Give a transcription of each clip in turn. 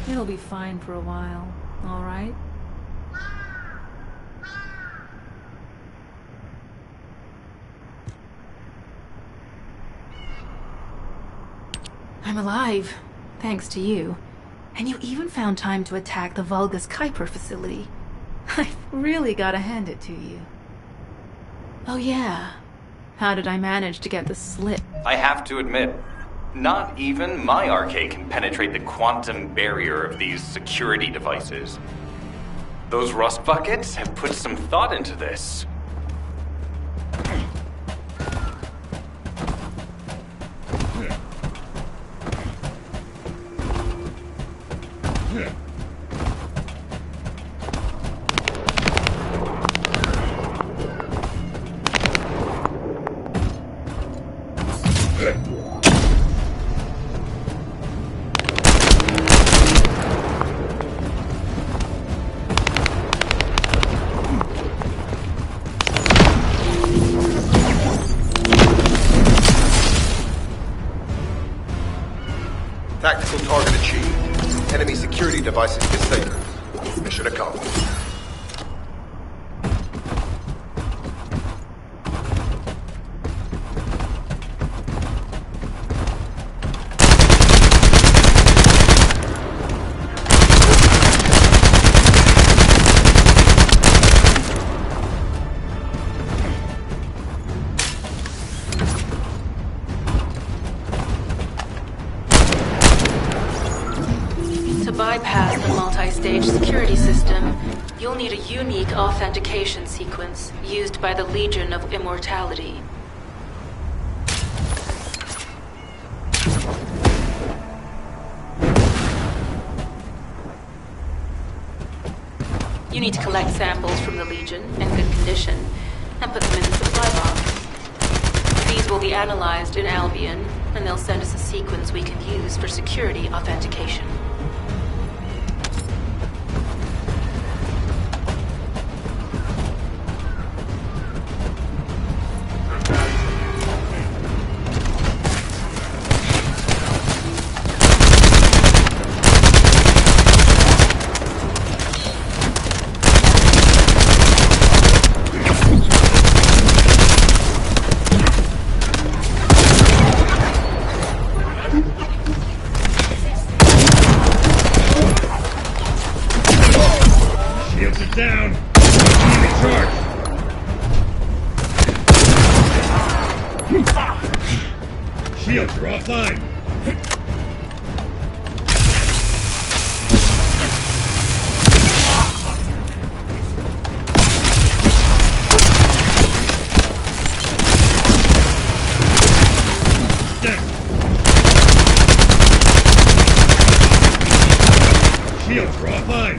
It'll be fine for a while, all right? I'm alive, thanks to you. And you even found time to attack the Vulgus Kuiper facility. I've really gotta hand it to you. Oh yeah, how did I manage to get the slip? I have to admit, not even my arcade can penetrate the quantum barrier of these security devices. Those rust buckets have put some thought into this. Tactical target achieved. Enemy security devices disabled. Mission accomplished. To bypass the multi-stage security system, you'll need a unique authentication sequence used by the Legion of Immortality. You need to collect samples from the Legion in good condition and put them in the supply box. These will be analyzed in Albion, and they'll send us a sequence we can use for security authentication. Down! Enemy charge! Shields are offline! Shields are offline!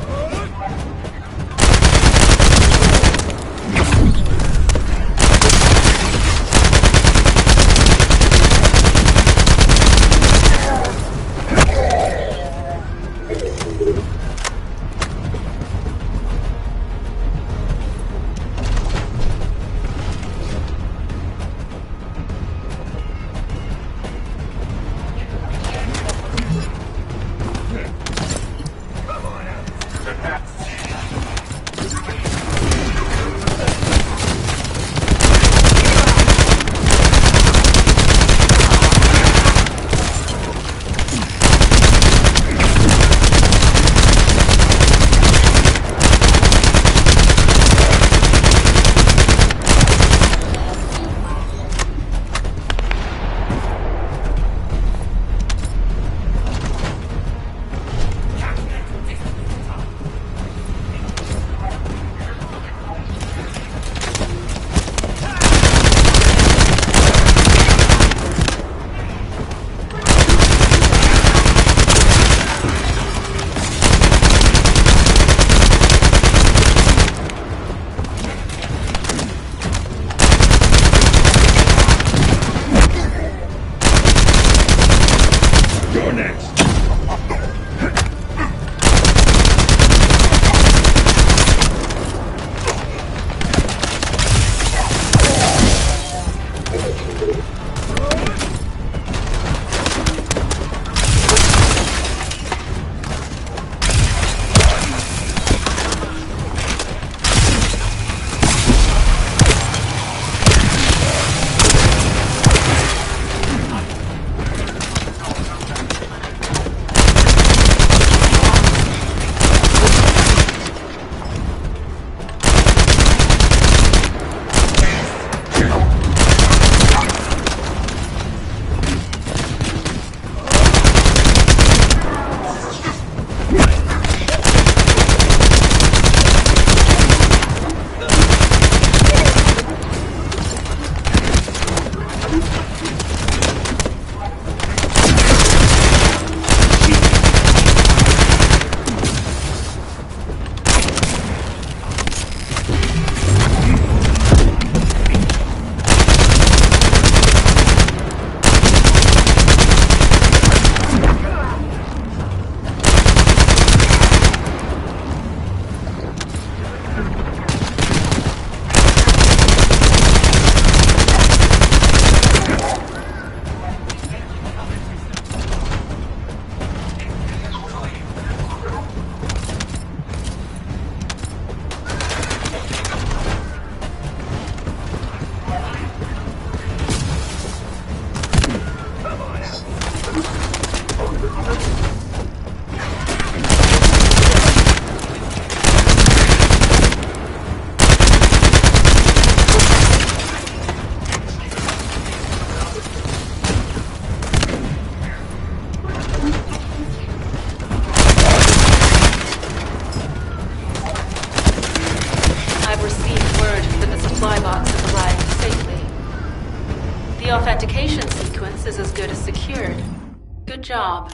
You're next. secured. Good job.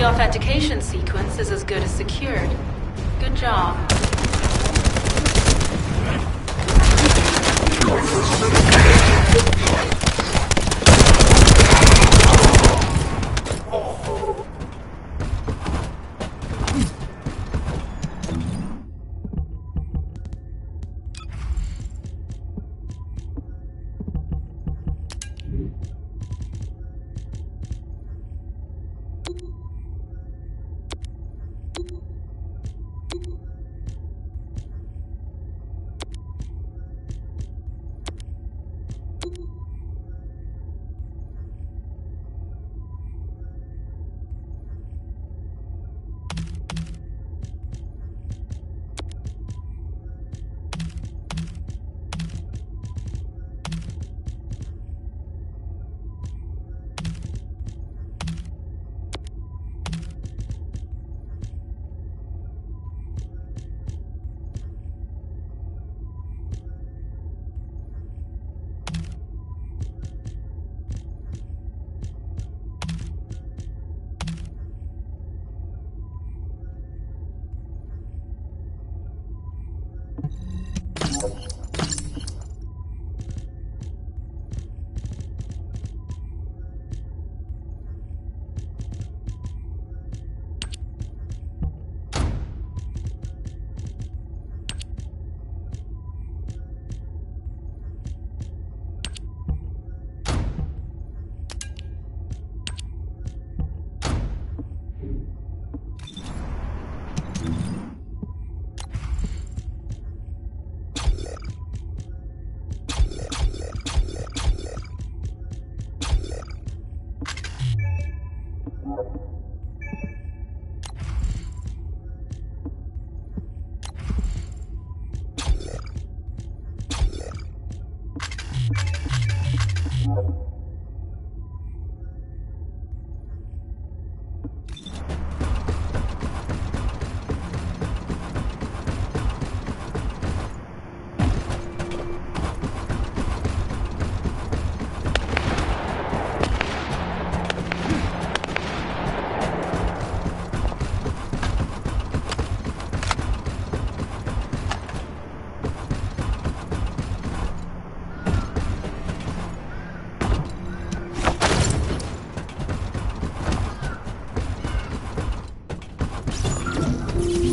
authentication sequence is as good as secured. Good job.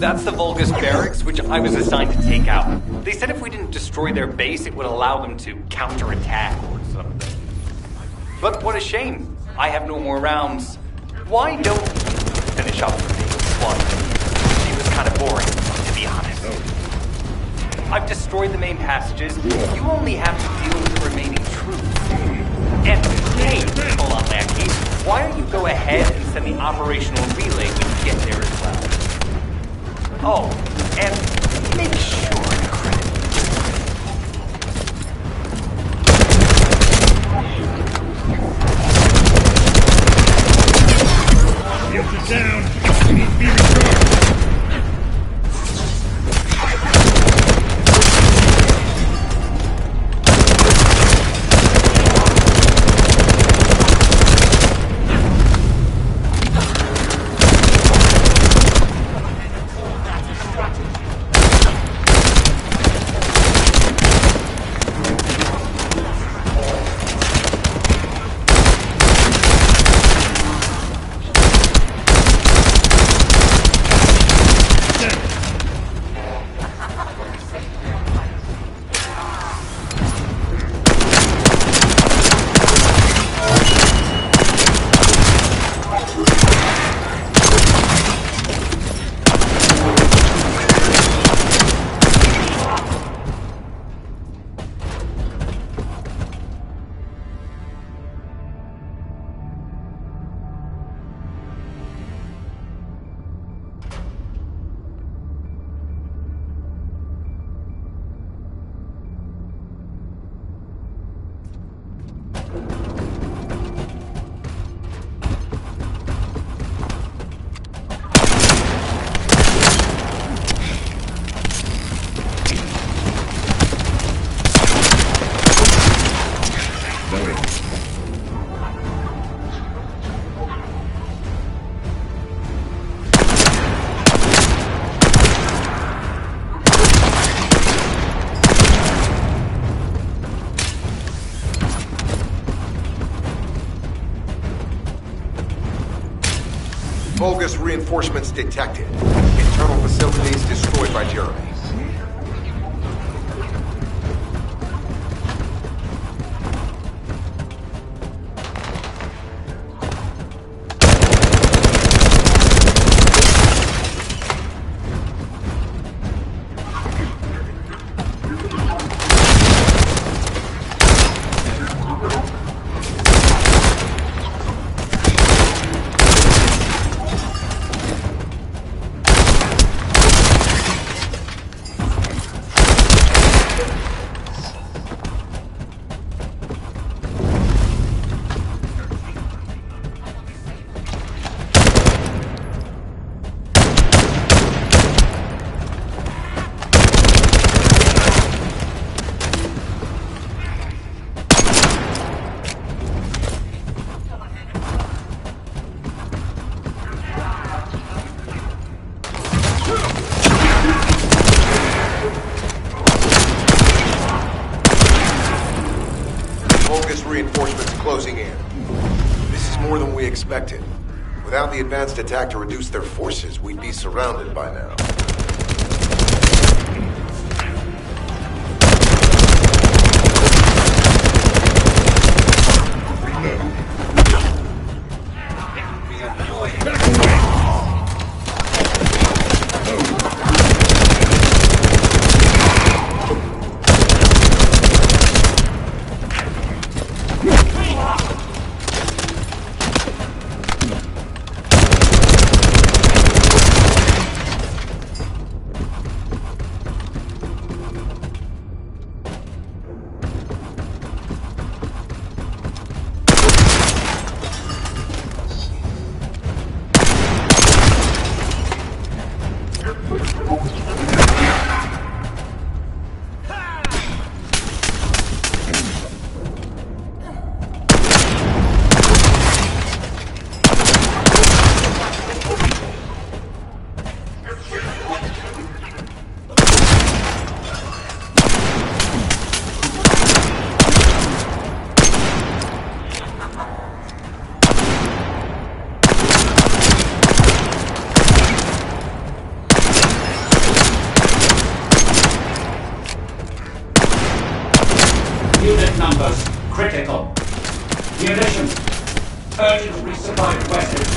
That's the Vulgus barracks, which I was assigned to take out. They said if we didn't destroy their base, it would allow them to counterattack or something. But what a shame. I have no more rounds. Why don't you finish up with me, Quantum? She was kind of boring, to be honest. I've destroyed the main passages. You only have to deal with the remaining troops. And hey, hold on, Lackey. Why don't you go ahead and send the operational relay when you get there as well? Oh, and make sure to credit. Shields are down. We need to be recharged. Vulgus reinforcements detected. Internal facilities destroyed by Jeremy. Reinforcements closing in. This is more than we expected. Without the advanced attack to reduce their forces, we'd be surrounded by now. Munitions. Urgent resupply requested.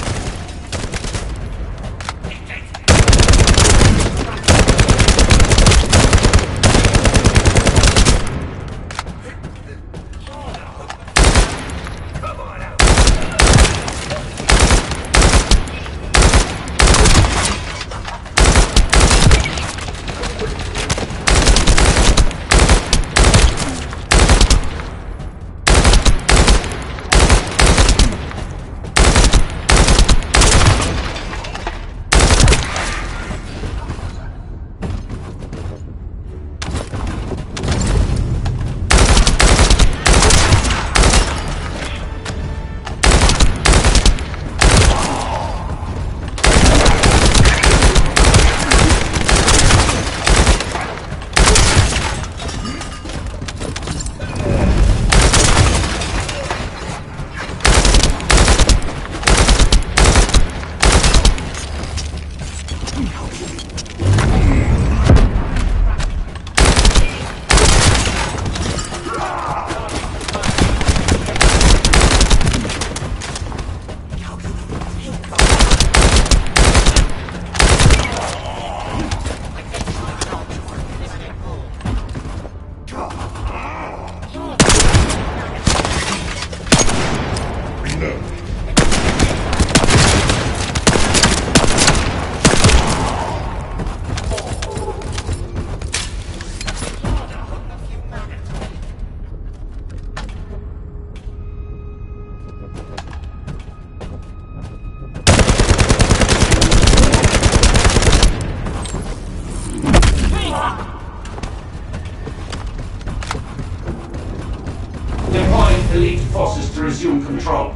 Elite forces to resume control.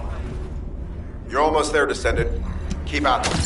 You're almost there, Descendant. Keep at them.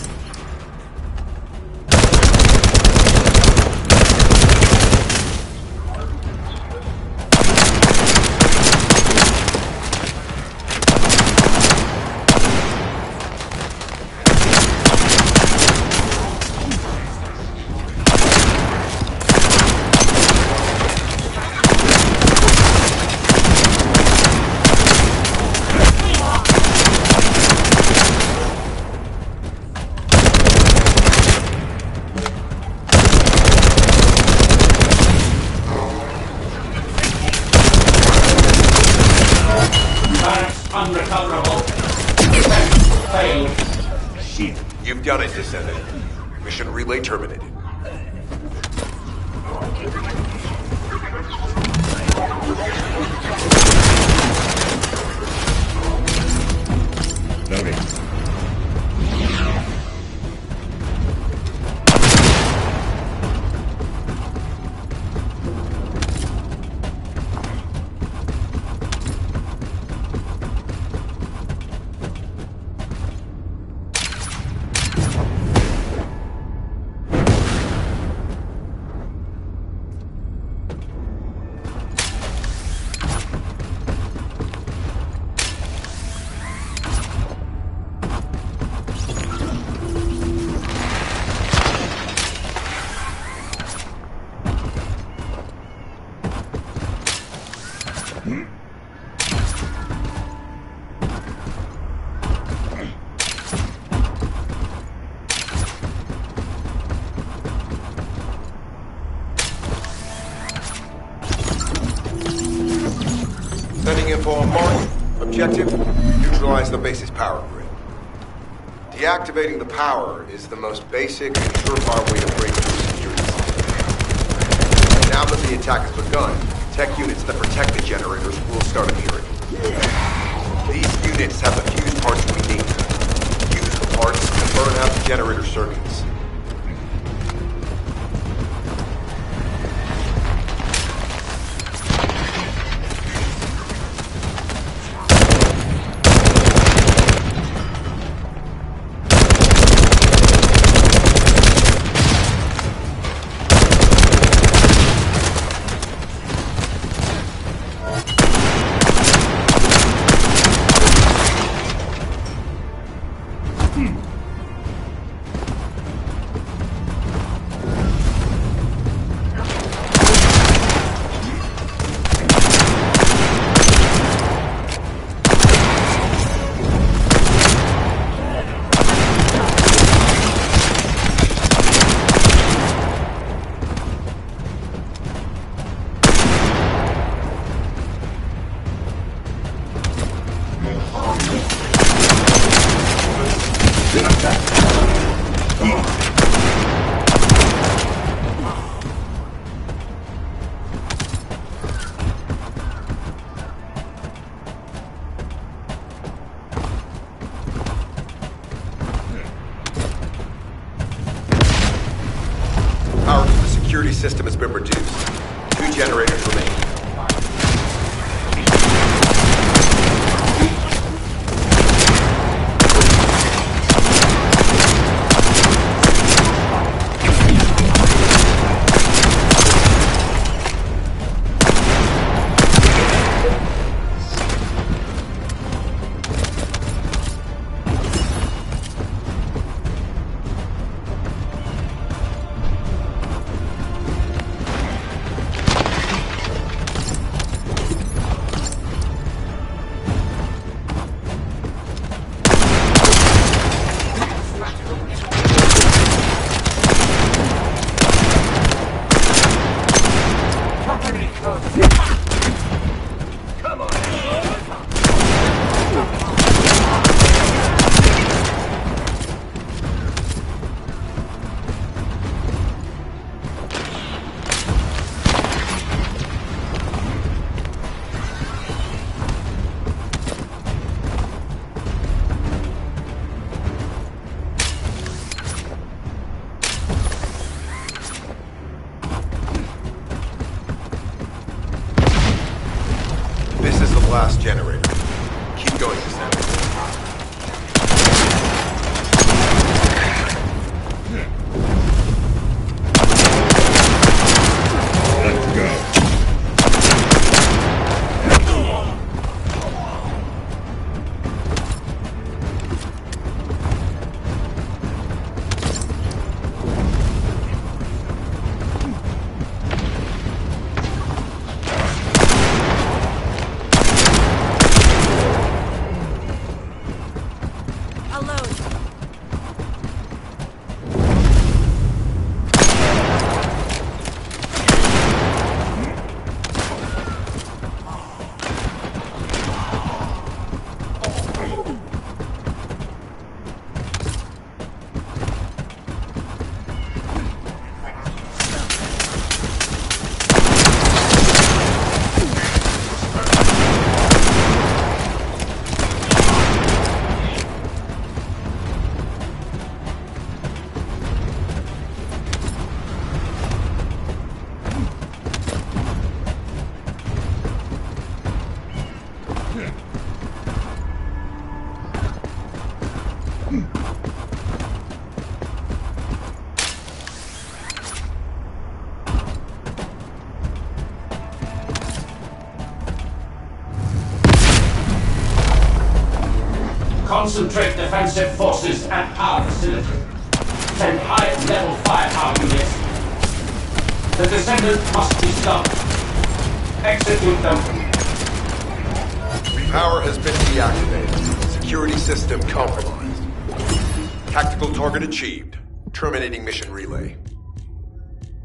Unrecoverable. Failed. Shit. You've done it, Descendant. Mission relay terminated. Loading. Sending info on mark. Objective, neutralize the base's power grid. Deactivating the power is the most basic and surefire way to break through security systems. Now that the attack has begun, tech units that protect the generators will start appearing. These units have the fuse parts we need. Use the parts to burn out the generator circuits. Power to the security system has been reduced. 2 generators remain. This is the last generator. Keep going, Descendant. Let's go. Concentrate defensive forces at our facility. Send high-level firepower units. The Descendant must be stopped. Execute them. Power has been deactivated. Security system compromised. Tactical target achieved. Terminating mission relay.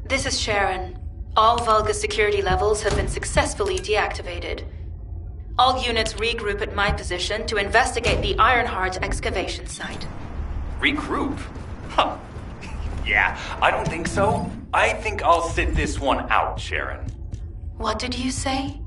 This is Sharon. All Vulgus security levels have been successfully deactivated. All units regroup at my position to investigate the Ironheart excavation site. Regroup? Huh. Yeah, I don't think so. I think I'll sit this one out, Sharon. What did you say?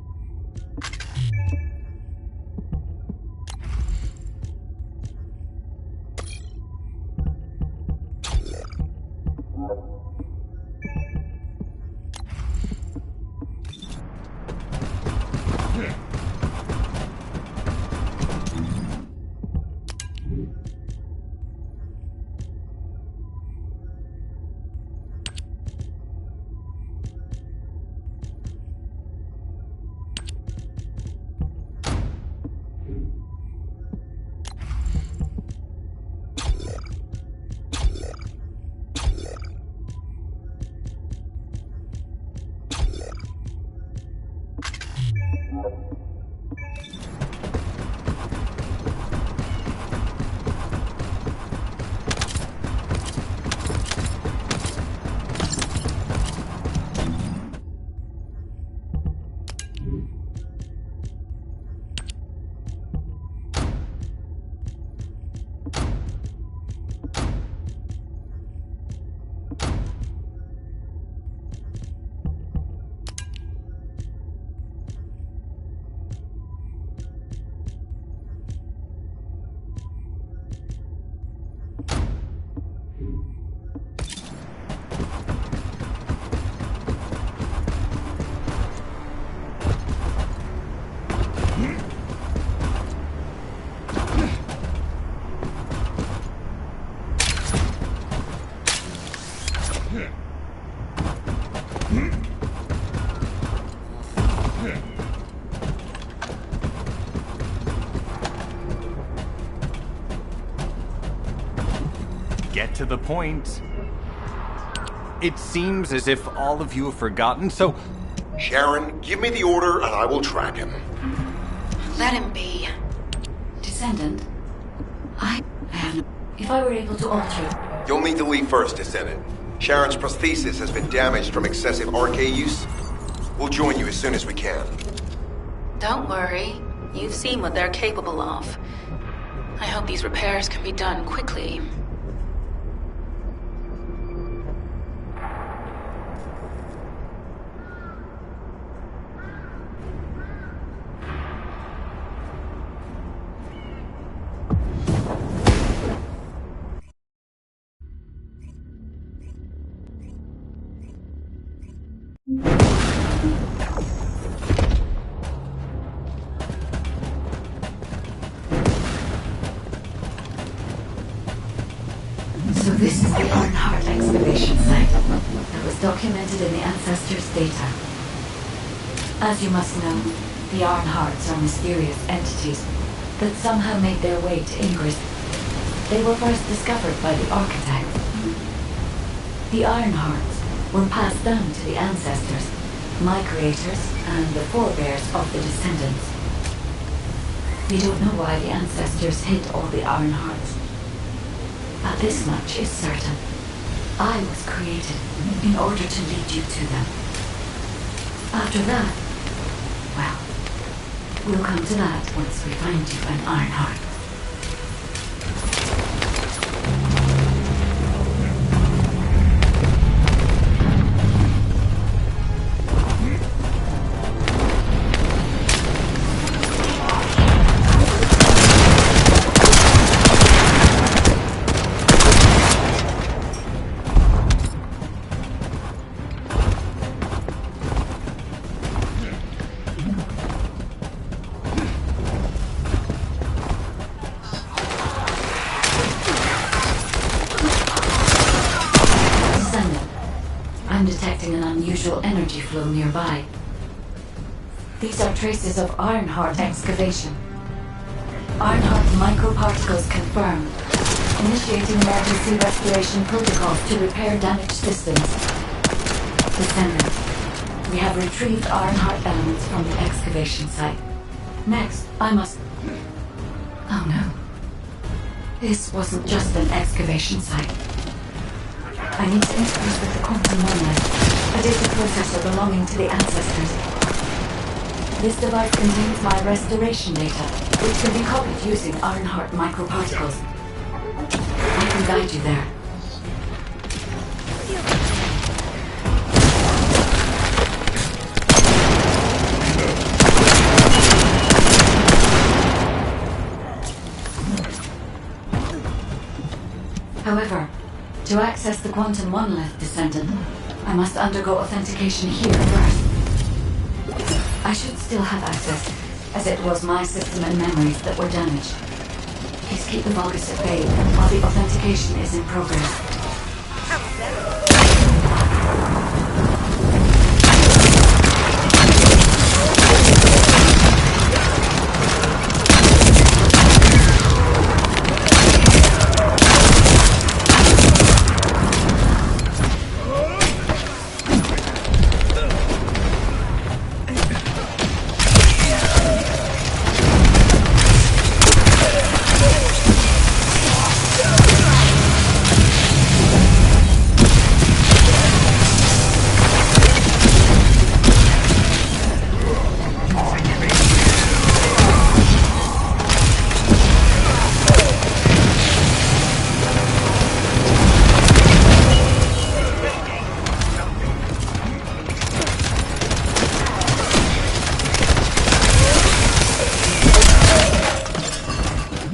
get to the point. It seems as if all of you have forgotten, so Sharon, give me the order and I will track him. Let him be. Descendant, if I were able to alter... You'll need to leave first, Descendant. Sharon's prosthesis has been damaged from excessive RK use. We'll join you as soon as we can. Don't worry. You've seen what they're capable of. I hope these repairs can be done quickly. So this is the Arnhart excavation site that was documented in the Ancestors' data. As you must know, the Arnharts are mysterious entities that somehow made their way to Ingress. They were first discovered by the architects. The Arnharts were passed down to the Ancestors, my creators, and the forebears of the Descendants. We don't know why the Ancestors hid all the Arnharts. But this much is certain. I was created in order to lead you to them. After that, well, we'll come to that once we find you an Arnhart. I'm detecting an unusual energy flow nearby. These are traces of Arnhart excavation. Arnhart microparticles confirmed. Initiating emergency restoration protocols to repair damaged systems. Descendant, we have retrieved Arnhart elements from the excavation site. Next, I must... Oh no. This wasn't just an excavation site. I need to interface with the quantum monolith, a data processor belonging to the Ancestors. This device contains my restoration data, which can be copied using Arnhart microparticles. I can guide you there. However, to access the quantum monolith, Descendant, I must undergo authentication here first. I should still have access, as it was my system and memories that were damaged. Please keep the Vulgus at bay while the authentication is in progress.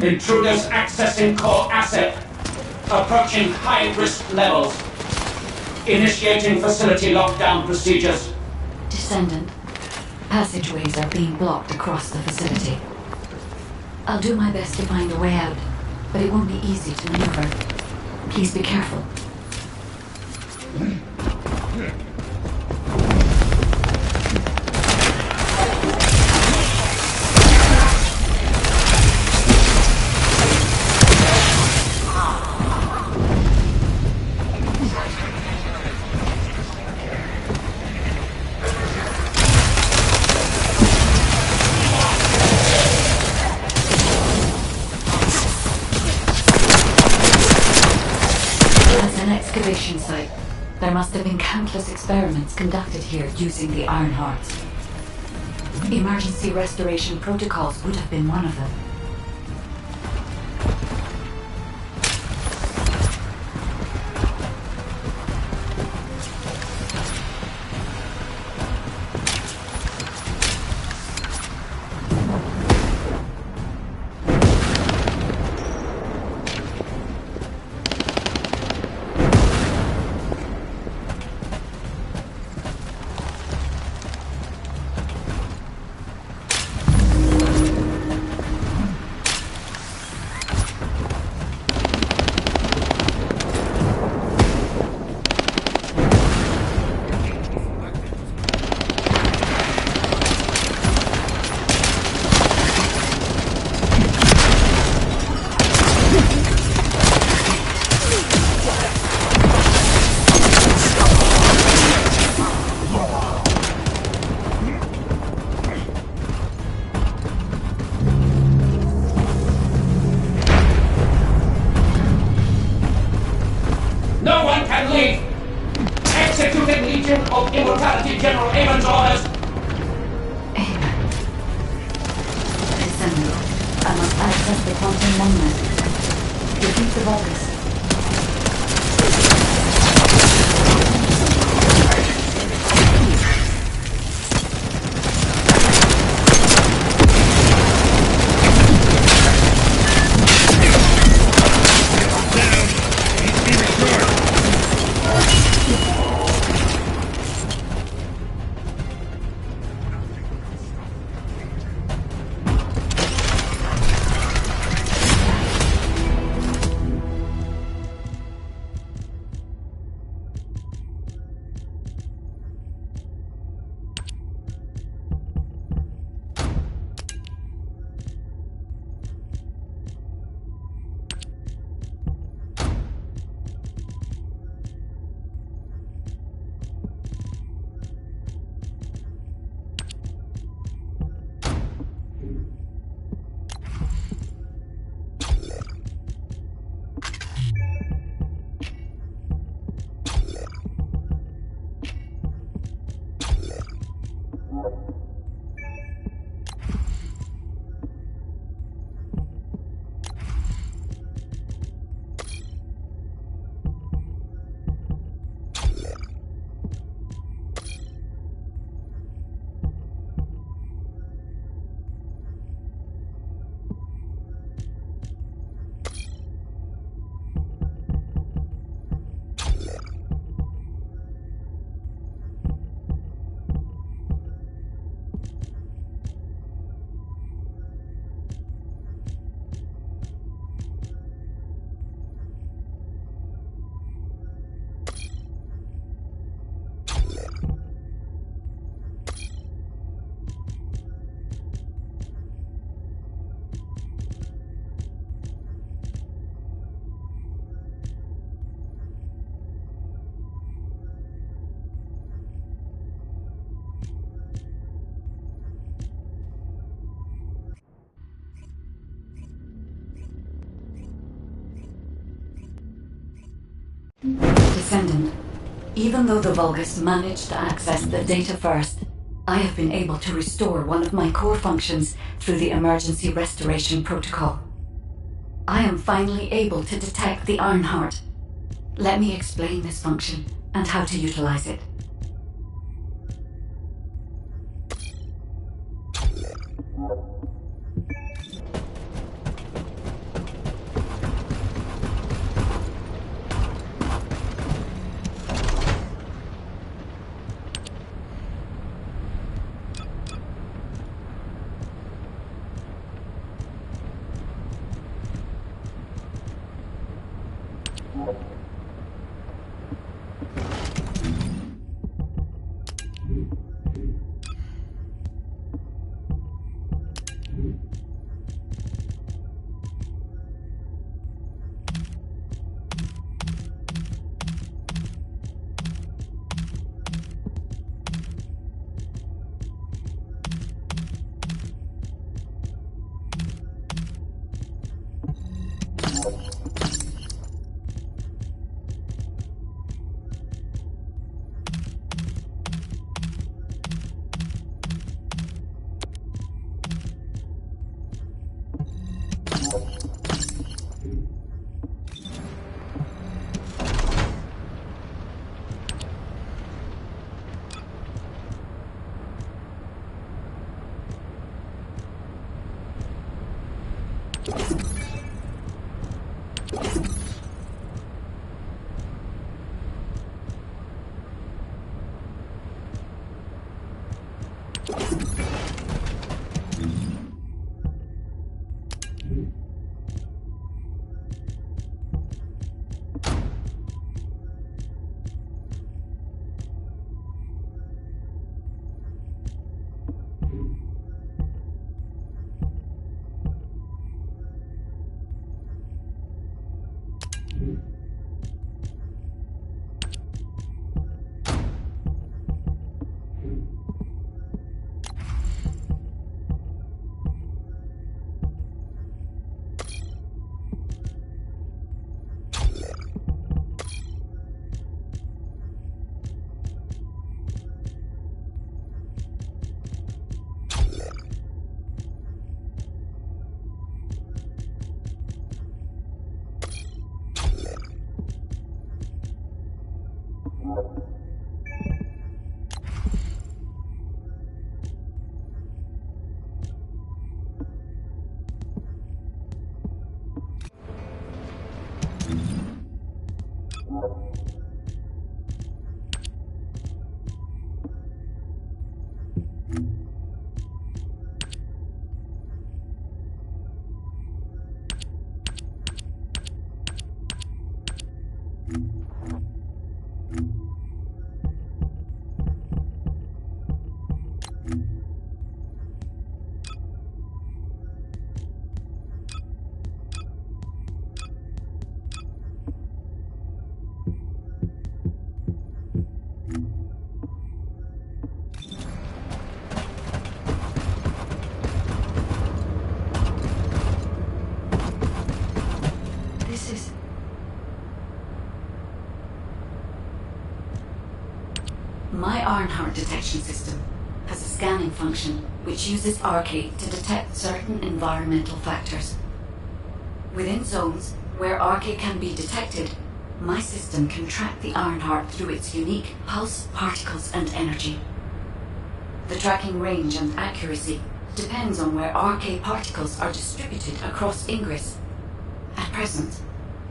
Intruders accessing core asset. Approaching high-risk levels. Initiating facility lockdown procedures. Descendant, passageways are being blocked across the facility. I'll do my best to find a way out, but it won't be easy to maneuver. Please be careful. excavation site. There must have been countless experiments conducted here using the Iron Hearts. Emergency restoration protocols would have been one of them. No one can leave! Executing Legion of Immortality General Amon's orders! Amen. Descendant, I must access the quantum monument. Defeat the Vulgus. Descendant, even though the Vulgus managed to access the data first, I have been able to restore one of my core functions through the emergency restoration protocol. I am finally able to detect the Ironheart. Let me explain this function and how to utilize it. My Ironheart detection system has a scanning function which uses Arcade to detect certain environmental factors. Within zones where Arcade can be detected, my system can track the Ironheart through its unique pulse, particles, and energy. The tracking range and accuracy depends on where Arcade particles are distributed across Ingress. At present,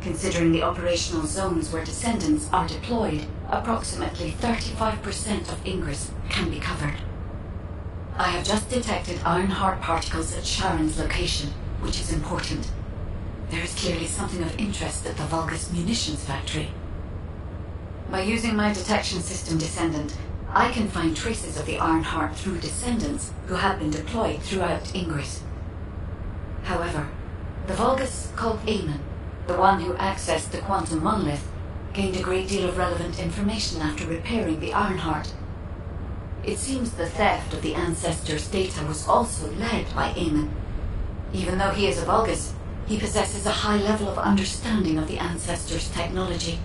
considering the operational zones where Descendants are deployed, approximately 35% of Ingress can be covered. I have just detected Ironheart particles at Sharon's location, which is important. There is clearly something of interest at the Vulgus munitions factory. By using my detection system Descendant, I can find traces of the Ironheart through Descendants who have been deployed throughout Ingress. However, the Vulgus called Eamon, the one who accessed the quantum monolith, gained a great deal of relevant information after repairing the Ironheart. It seems the theft of the Ancestors' data was also led by Eamon. Even though he is a Vulgus, he possesses a high level of understanding of the Ancestors' technology.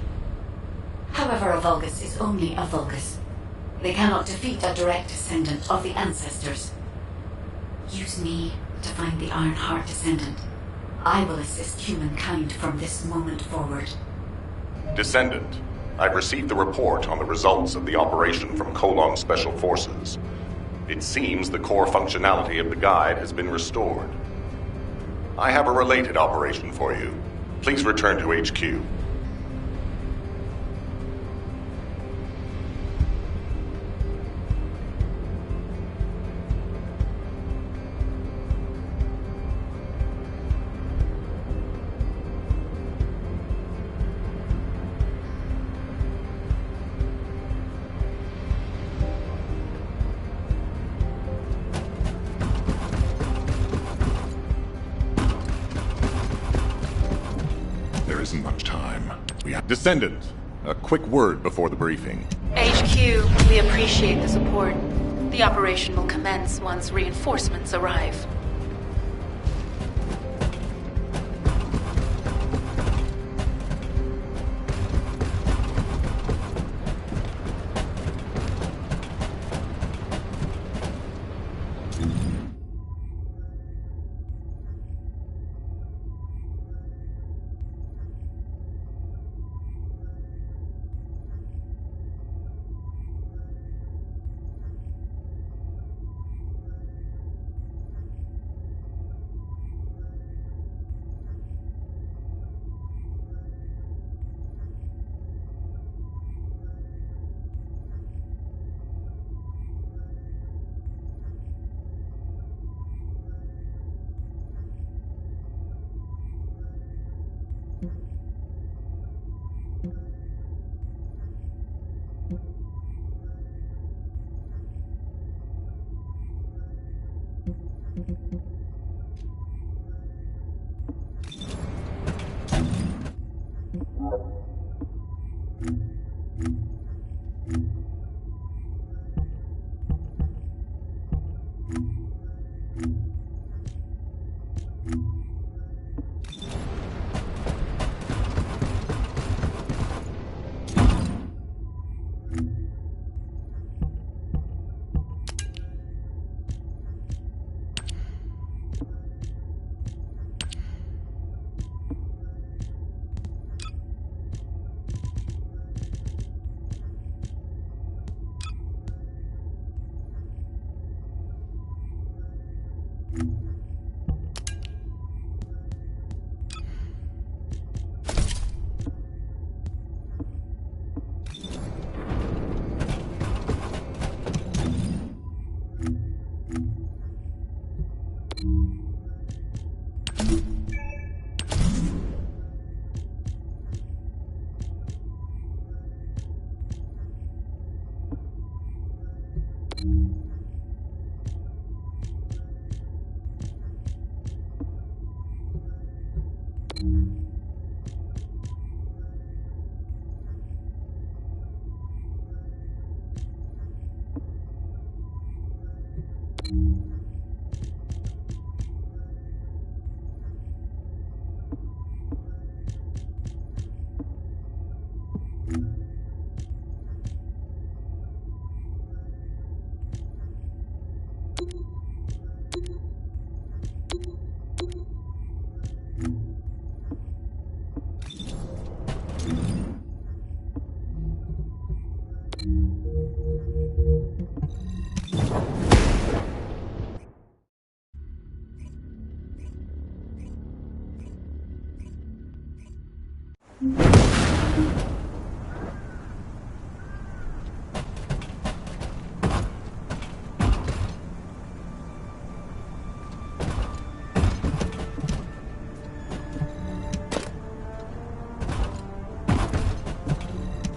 However, a Vulgus is only a Vulgus. They cannot defeat a direct descendant of the Ancestors. Use me to find the Ironheart Descendant. I will assist humankind from this moment forward. Descendant, I've received the report on the results of the operation from Colon Special Forces. It seems the core functionality of the guide has been restored. I have a related operation for you. Please return to HQ. Isn't much time. Descendant, a quick word before the briefing. HQ, we appreciate the support. The operation will commence once reinforcements arrive.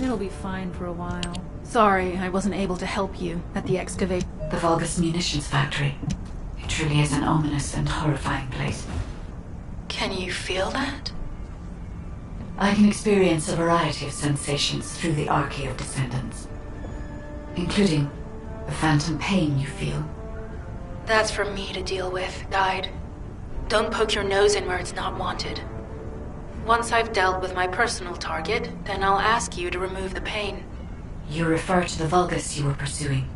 It'll be fine for a while. Sorry, I wasn't able to help you at the excavation. The Vulgus munitions factory. It truly is an ominous and horrifying place. Can you feel that? I can experience a variety of sensations through the Archaea of Descendants, including the phantom pain you feel. That's for me to deal with, Guide. Don't poke your nose in where it's not wanted. Once I've dealt with my personal target, then I'll ask you to remove the pain. You refer to the Vulgus you were pursuing.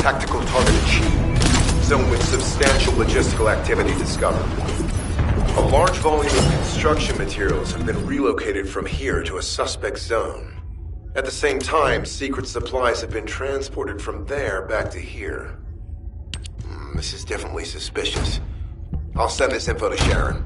Tactical target achieved. Zone with substantial logistical activity discovered. A large volume of construction materials have been relocated from here to a suspect zone. At the same time, secret supplies have been transported from there back to here. This is definitely suspicious. I'll send this info to Sharon.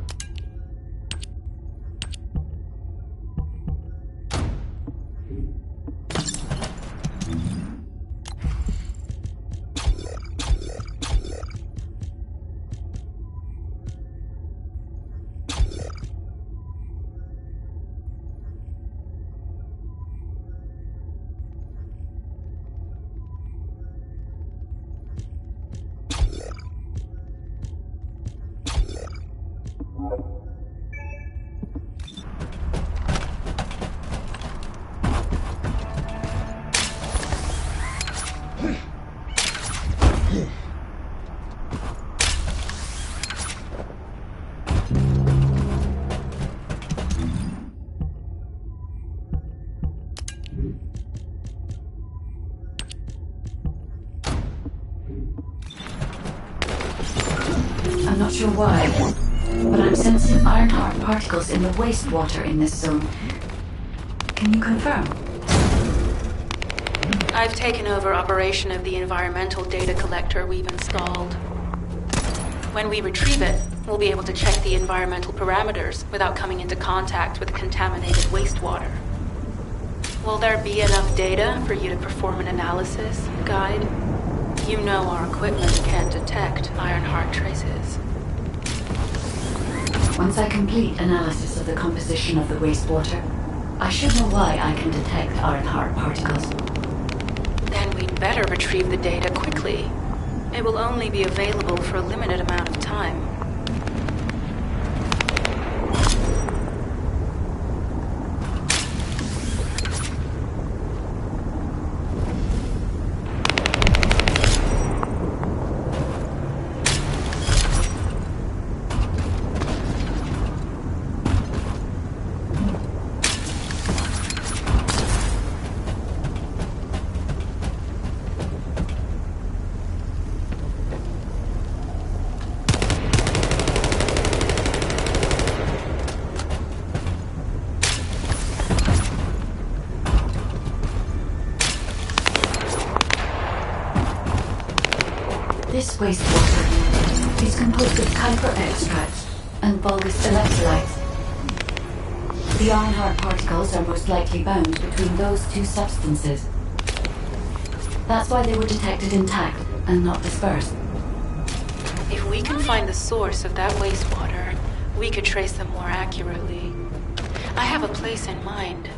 I'm not sure why, but I'm sensing Ironheart particles in the wastewater in this zone. Can you confirm? I've taken over operation of the environmental data collector we've installed. When we retrieve it, we'll be able to check the environmental parameters without coming into contact with contaminated wastewater. Will there be enough data for you to perform an analysis, Guide? You know our equipment can't detect Ironheart traces. Once I complete analysis of the composition of the wastewater, I should know why I can detect Ironheart particles. Then we'd better retrieve the data quickly. It will only be available for a limited amount of time. This wastewater is composed of Kuiper extracts and Vulgus electrolytes. The Ironheart particles are most likely bound between those two substances. That's why they were detected intact and not dispersed. If we can find the source of that wastewater, we could trace them more accurately. I have a place in mind.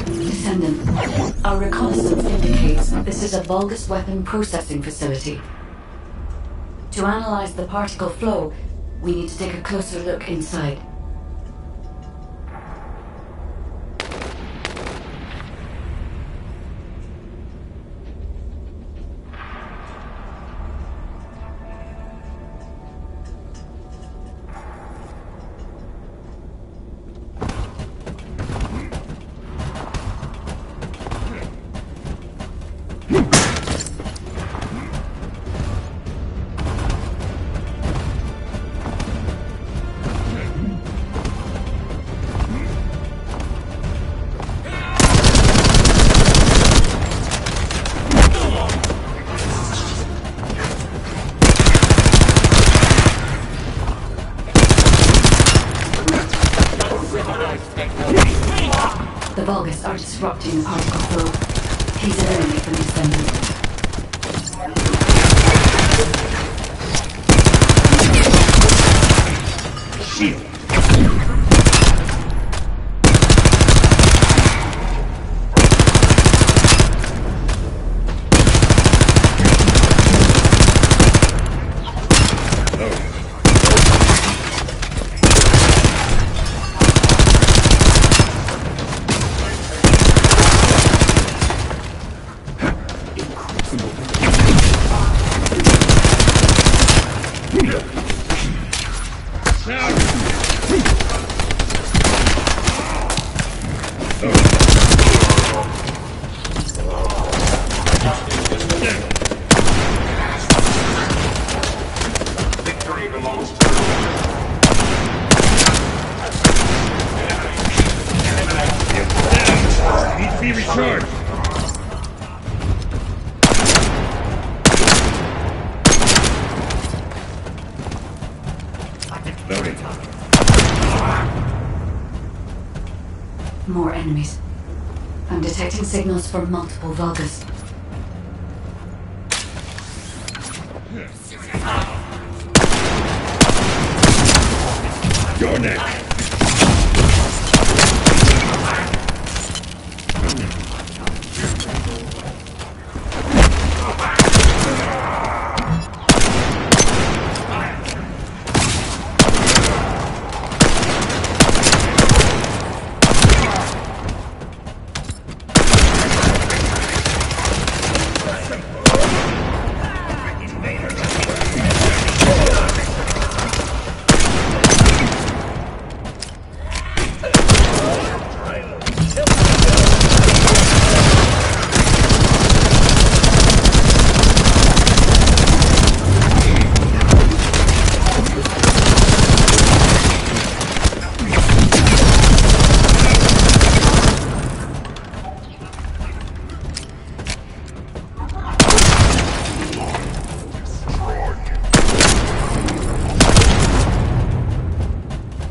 Descendant, our reconnaissance indicates this is a Vulgus weapon processing facility. To analyze the particle flow, we need to take a closer look inside. The Vulgus are disrupting the particle flow. He's eliminated from Descendant. Shield. Victory belongs to Need to be recharged. Loading. More enemies. I'm detecting signals from multiple Vulgus. Your neck.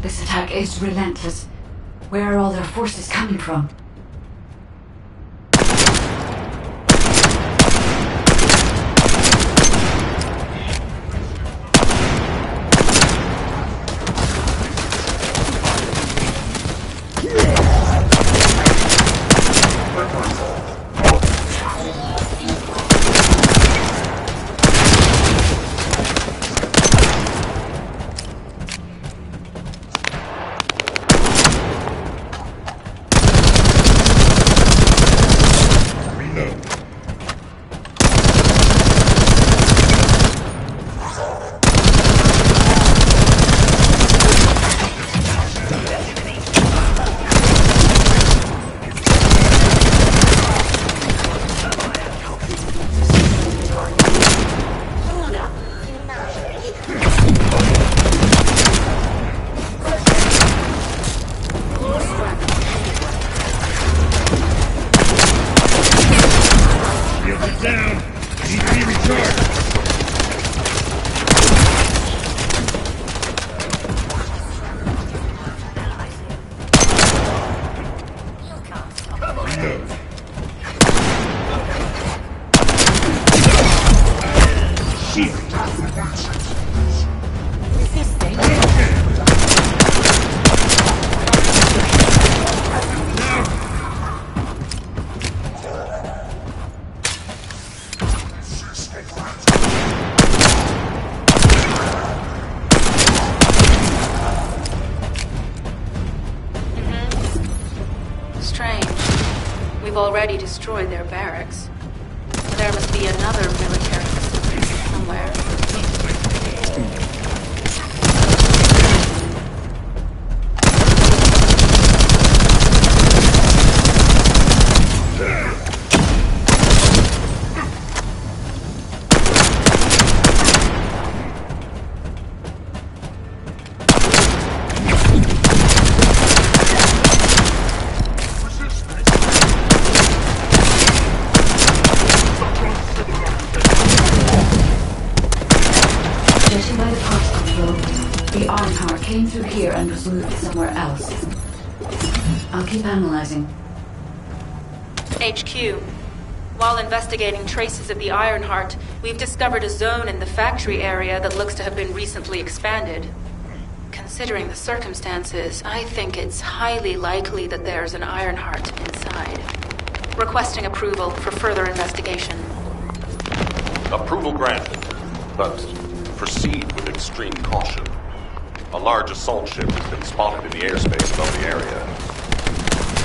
This attack is relentless. Where are all their forces coming from? Already destroyed their barracks. There must be another military facility somewhere. Came through here and was moved somewhere else. I'll keep analyzing. HQ. While investigating traces of the Ironheart, we've discovered a zone in the factory area that looks to have been recently expanded. Considering the circumstances, I think it's highly likely that there's an Ironheart inside. Requesting approval for further investigation. Approval granted, but proceed with extreme caution. A large assault ship has been spotted in the airspace above the area.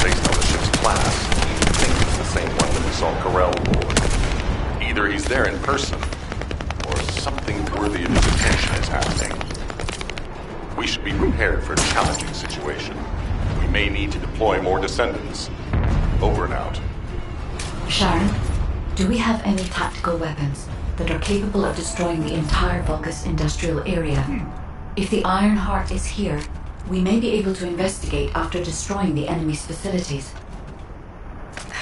Based on the ship's class, we think it's the same one that we saw Carell aboard. Either he's there in person, or something worthy of his attention is happening. We should be prepared for a challenging situation. We may need to deploy more Descendants. Over and out. Sharon, do we have any tactical weapons that are capable of destroying the entire Vulgus industrial area? If the Ironheart is here, we may be able to investigate after destroying the enemy's facilities.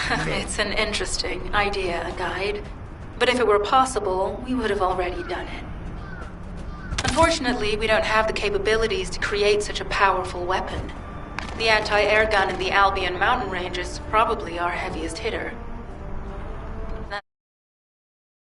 It's an interesting idea, Guide. But if it were possible, we would have already done it. Unfortunately, we don't have the capabilities to create such a powerful weapon. The anti-air gun in the Albion mountain range is probably our heaviest hitter.